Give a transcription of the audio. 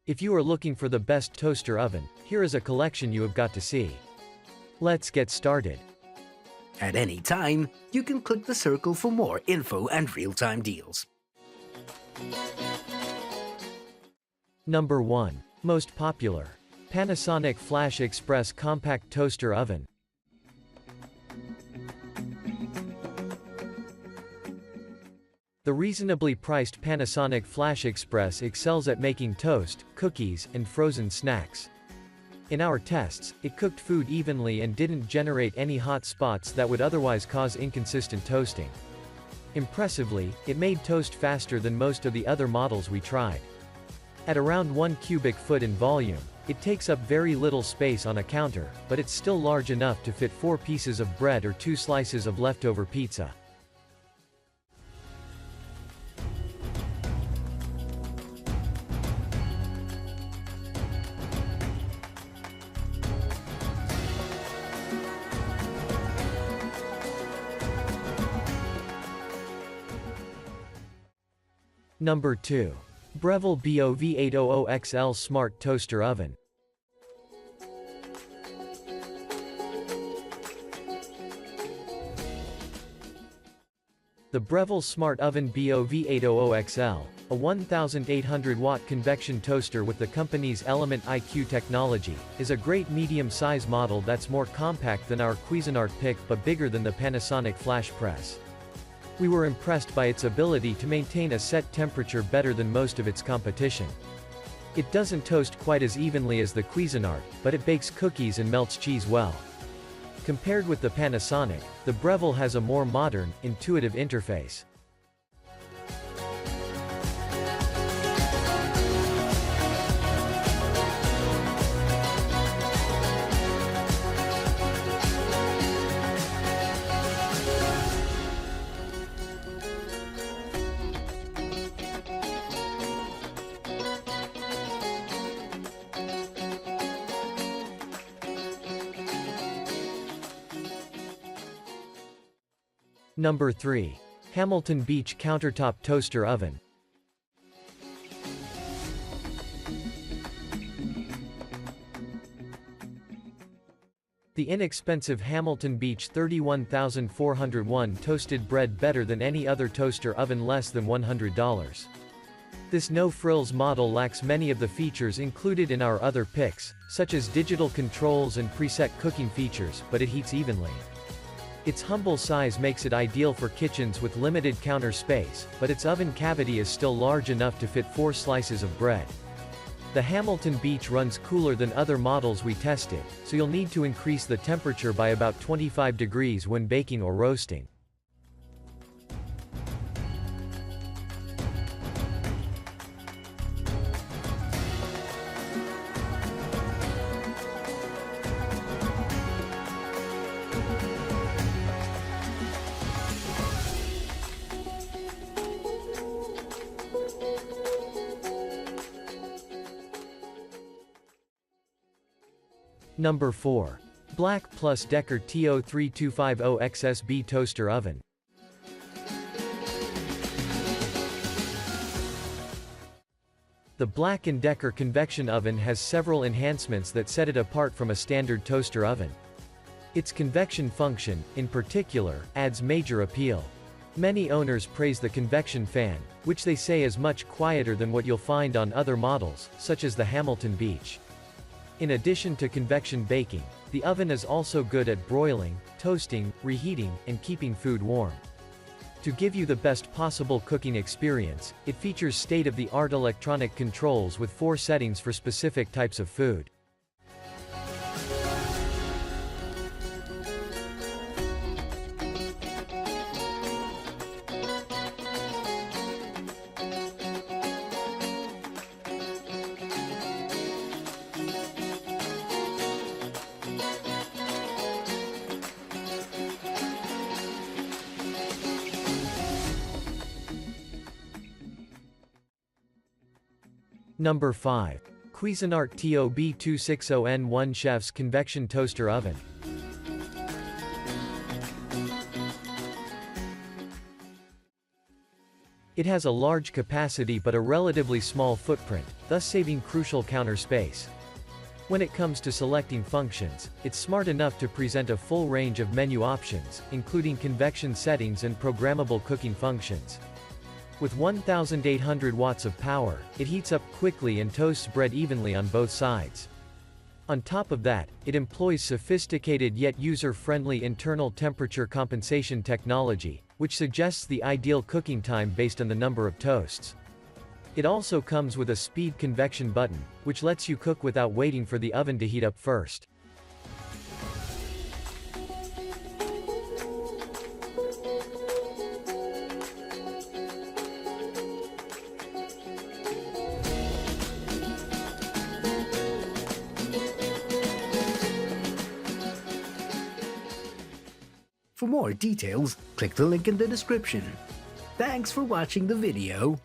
If you are looking for the best toaster oven, here is a collection you have got to see. Let's get started. At any time, you can click the circle for more info and real-time deals. Number 1. Most popular. Panasonic FlashXpress Compact Toaster Oven. The reasonably priced Panasonic FlashXpress excels at making toast, cookies, and frozen snacks. In our tests, it cooked food evenly and didn't generate any hot spots that would otherwise cause inconsistent toasting. Impressively, it made toast faster than most of the other models we tried. At around 1 cubic foot in volume, it takes up very little space on a counter, but it's still large enough to fit 4 pieces of bread or 2 slices of leftover pizza. Number 2. Breville BOV800XL Smart Toaster Oven. The Breville Smart Oven BOV800XL, a 1800-watt convection toaster with the company's Element IQ technology, is a great medium-size model that's more compact than our Cuisinart pick but bigger than the Panasonic FlashXpress. We were impressed by its ability to maintain a set temperature better than most of its competition. It doesn't toast quite as evenly as the Cuisinart, but it bakes cookies and melts cheese well. Compared with the Panasonic, the Breville has a more modern, intuitive interface. Number 3. Hamilton Beach Countertop Toaster Oven. The inexpensive Hamilton Beach 31401 toasted bread better than any other toaster oven less than $100. This no-frills model lacks many of the features included in our other picks, such as digital controls and preset cooking features, but it heats evenly. Its humble size makes it ideal for kitchens with limited counter space, but its oven cavity is still large enough to fit 4 slices of bread. The Hamilton Beach runs cooler than other models we tested, so you'll need to increase the temperature by about 25 degrees when baking or roasting. Number 4. BLACKDECKER TO3250XSB Toaster Oven. The BLACKDECKER convection oven has several enhancements that set it apart from a standard toaster oven. Its convection function, in particular, adds major appeal. Many owners praise the convection fan, which they say is much quieter than what you'll find on other models, such as the Hamilton Beach. In addition to convection baking, the oven is also good at broiling, toasting, reheating, and keeping food warm. To give you the best possible cooking experience, it features state-of-the-art electronic controls with 4 settings for specific types of food. Number 5. Cuisinart TOB260N1 Chef's Convection Toaster Oven. It has a large capacity but a relatively small footprint, thus saving crucial counter space. When it comes to selecting functions, it's smart enough to present a full range of menu options, including convection settings and programmable cooking functions. With 1,800 watts of power, it heats up quickly and toasts bread evenly on both sides. On top of that, it employs sophisticated yet user-friendly internal temperature compensation technology, which suggests the ideal cooking time based on the number of toasts. It also comes with a speed convection button, which lets you cook without waiting for the oven to heat up first. For more details, click the link in the description. Thanks for watching the video.